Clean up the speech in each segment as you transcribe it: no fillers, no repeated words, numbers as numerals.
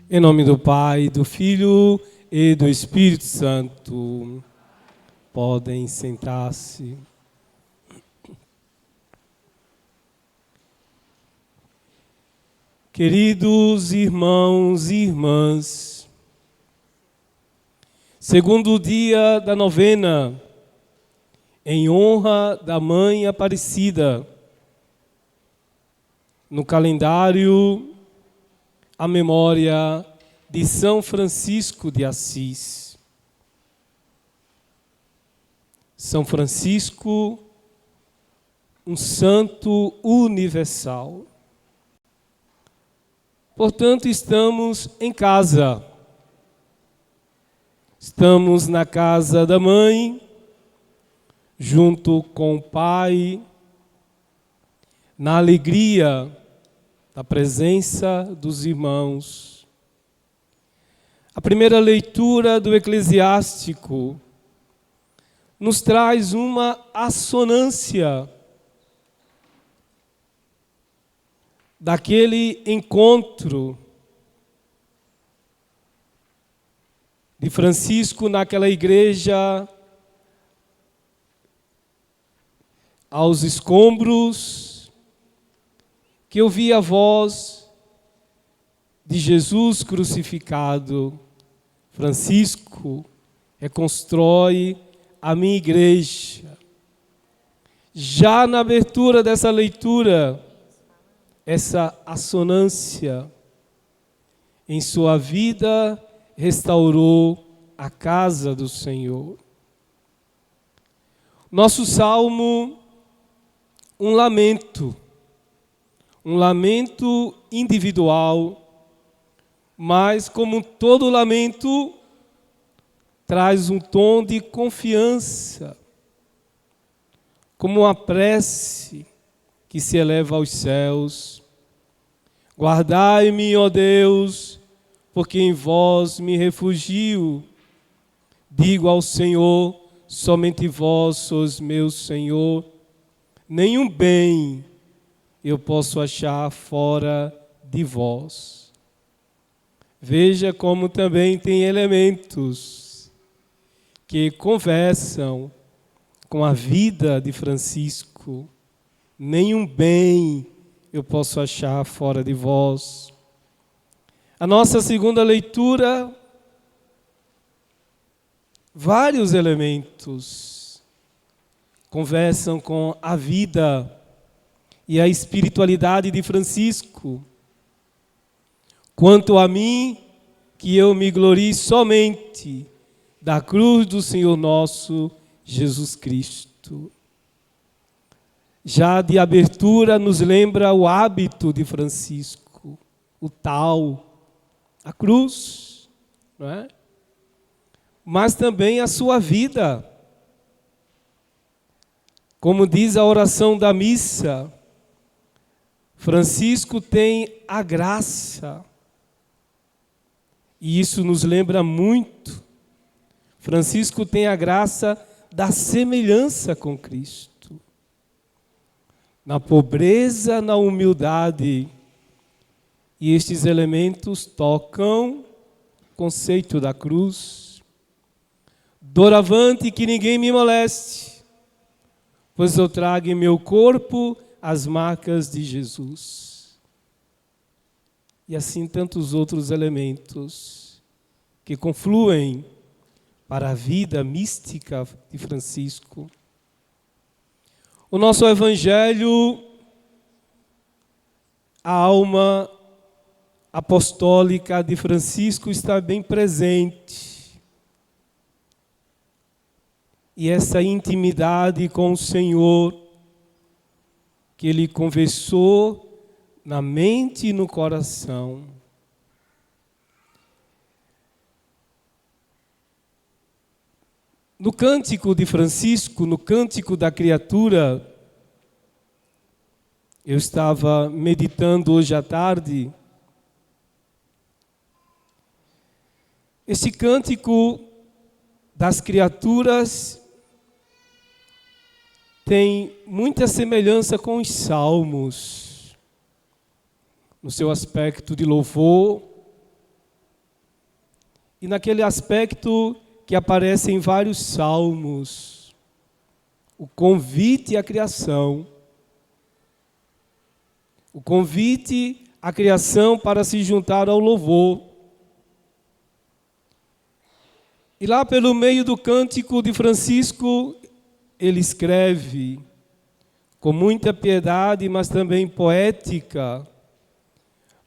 Em nome do Pai, do Filho e do Espírito Santo. Podem sentar-se. Queridos irmãos e irmãs, segundo dia da novena, em honra da Mãe Aparecida, no calendário, a memória de São Francisco de Assis. São Francisco, um santo universal. Portanto, estamos em casa. Estamos na casa da mãe, junto com o Pai, na alegria da presença dos irmãos. A primeira leitura do Eclesiástico nos traz uma assonância daquele encontro de Francisco naquela igreja aos escombros, que ouvia a voz de Jesus crucificado. Francisco reconstrói a minha igreja. Já na abertura dessa leitura, essa assonância em sua vida restaurou a casa do Senhor. Nosso salmo, um lamento individual, mas como todo lamento, traz um tom de confiança, como uma prece que se eleva aos céus. Guardai-me, ó Deus, porque em vós me refugio. Digo ao Senhor, somente vós sois meu Senhor. Nenhum bem eu posso achar fora de vós. Veja como também tem elementos que conversam com a vida de Francisco. Nenhum bem eu posso achar fora de vós. A nossa segunda leitura, vários elementos conversam com a vida e a espiritualidade de Francisco. Quanto a mim, que eu me glorie somente da cruz do Senhor nosso Jesus Cristo. Já de abertura nos lembra o hábito de Francisco, o tal, a cruz, não é? Mas também a sua vida. Como diz a oração da missa, Francisco tem a graça, e isso nos lembra muito. Francisco tem a graça da semelhança com Cristo. Na pobreza, na humildade. E estes elementos tocam o conceito da cruz. Doravante que ninguém me moleste, pois eu trago em meu corpo as marcas de Jesus. E assim tantos outros elementos que confluem para a vida mística de Francisco. O nosso evangelho, a alma apostólica de Francisco está bem presente. E essa intimidade com o Senhor, que ele conversou na mente e no coração. No cântico de Francisco, no cântico da criatura, eu estava meditando hoje à tarde. Esse cântico das criaturas tem muita semelhança com os salmos, no seu aspecto de louvor, e naquele aspecto que aparece em vários salmos, o convite à criação. O convite à criação para se juntar ao louvor. E lá pelo meio do cântico de Francisco, ele escreve, com muita piedade, mas também poética: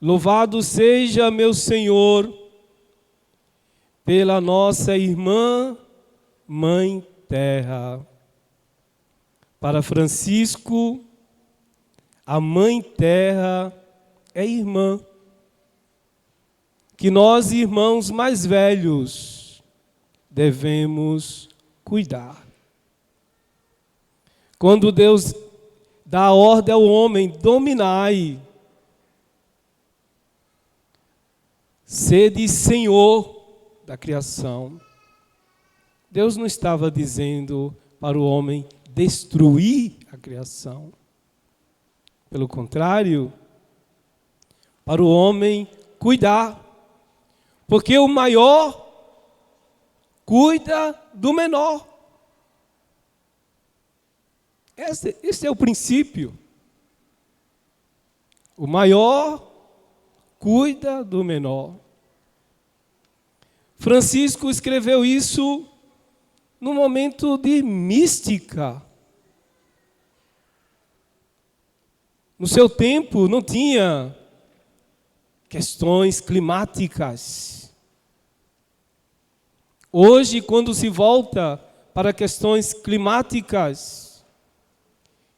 louvado seja meu Senhor pela nossa irmã, Mãe Terra. Para Francisco, a Mãe Terra é irmã, que nós, irmãos mais velhos, devemos cuidar. Quando Deus dá a ordem ao homem, dominai, sede Senhor da criação, Deus não estava dizendo para o homem destruir a criação. Pelo contrário, para o homem cuidar, porque o maior cuida do menor. Esse é o princípio. O maior cuida do menor. Francisco escreveu isso num momento de mística. No seu tempo não tinha questões climáticas. Hoje, quando se volta para questões climáticas,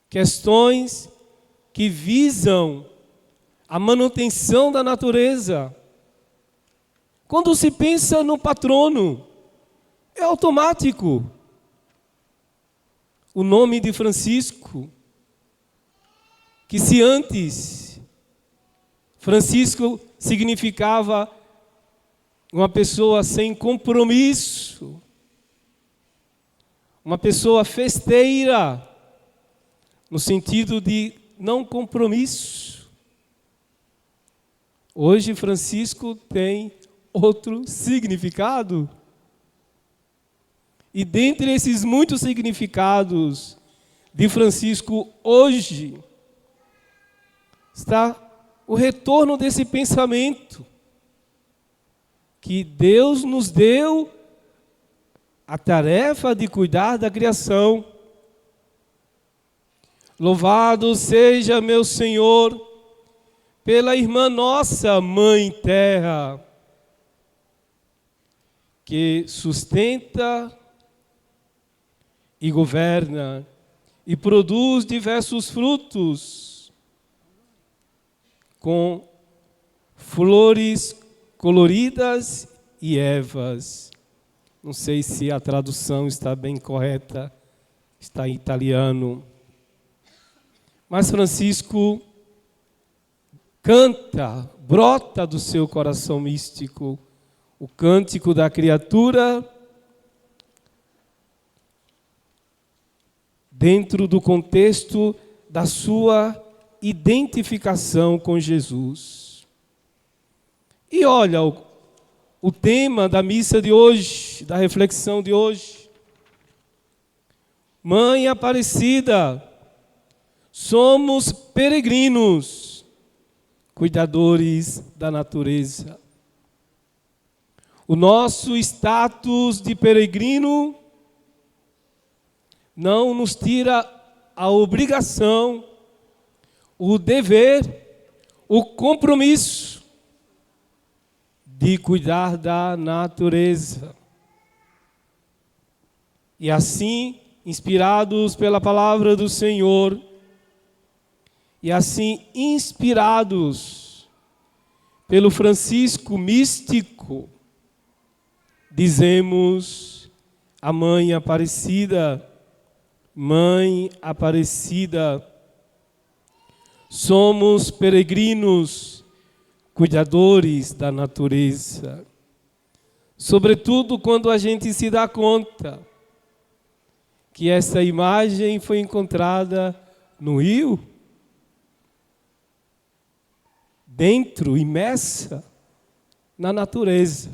questões que visam a manutenção da natureza, quando se pensa no patrono, é automático. O nome de Francisco, que se antes Francisco significava uma pessoa sem compromisso, uma pessoa festeira, no sentido de não compromisso. Hoje Francisco tem outro significado. E dentre esses muitos significados de Francisco hoje, está o retorno desse pensamento que Deus nos deu a tarefa de cuidar da criação. Louvado seja meu Senhor pela irmã nossa, Mãe Terra, que sustenta e governa e produz diversos frutos com flores coloridas e ervas. Não sei se a tradução está bem correta, está em italiano. Mas Francisco canta, brota do seu coração místico, o cântico da criatura, dentro do contexto da sua identificação com Jesus. E olha o tema da missa de hoje, da reflexão de hoje. Mãe Aparecida, somos peregrinos, cuidadores da natureza. O nosso status de peregrino não nos tira a obrigação, o dever, o compromisso de cuidar da natureza. E assim, inspirados pela palavra do Senhor, e assim inspirados pelo Francisco místico, dizemos a Mãe Aparecida, Mãe Aparecida, somos peregrinos, cuidadores da natureza. Sobretudo quando a gente se dá conta que essa imagem foi encontrada no rio, dentro, imersa na natureza.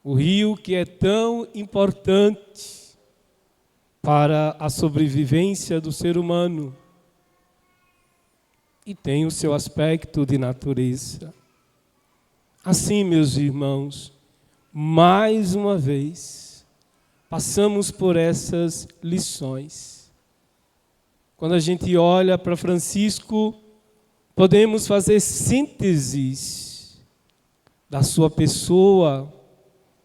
O rio que é tão importante para a sobrevivência do ser humano e tem o seu aspecto de natureza. Assim, meus irmãos, mais uma vez, passamos por essas lições. Quando a gente olha para Francisco, podemos fazer sínteses da sua pessoa,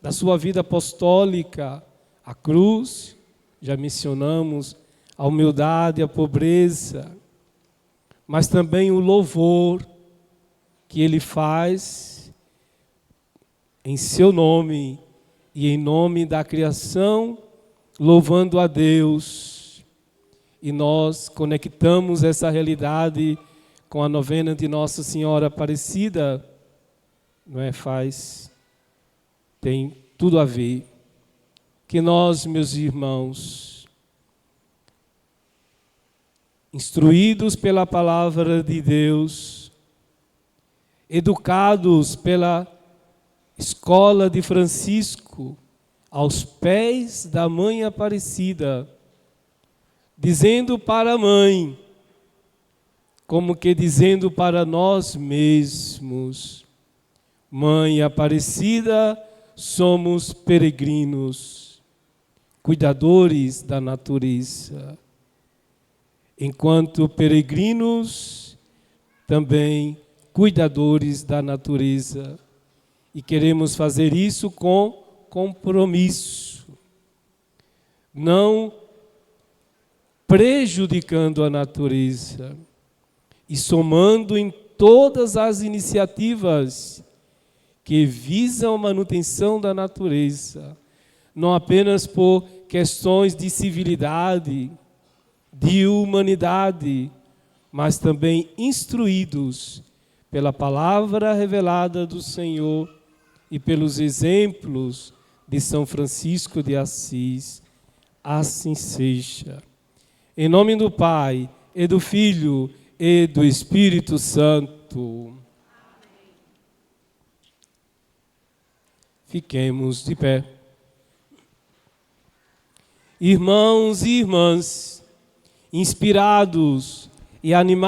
da sua vida apostólica, a cruz, já mencionamos, a humildade, a pobreza, mas também o louvor que ele faz em seu nome e em nome da criação, louvando a Deus. E nós conectamos essa realidade com a novena de Nossa Senhora Aparecida, não é? Tem tudo a ver. Que nós, meus irmãos, instruídos pela palavra de Deus, educados pela escola de Francisco, aos pés da Mãe Aparecida, dizendo para a Mãe, como que dizendo para nós mesmos: Mãe Aparecida, somos peregrinos, cuidadores da natureza. Enquanto peregrinos, também cuidadores da natureza. E queremos fazer isso com compromisso, não prejudicando a natureza e somando em todas as iniciativas que visam a manutenção da natureza, não apenas por questões de civilidade, de humanidade, mas também instruídos pela palavra revelada do Senhor e pelos exemplos de São Francisco de Assis. Assim seja. Em nome do Pai, e do Filho, e do Espírito Santo. Fiquemos de pé. Irmãos e irmãs, inspirados e animados,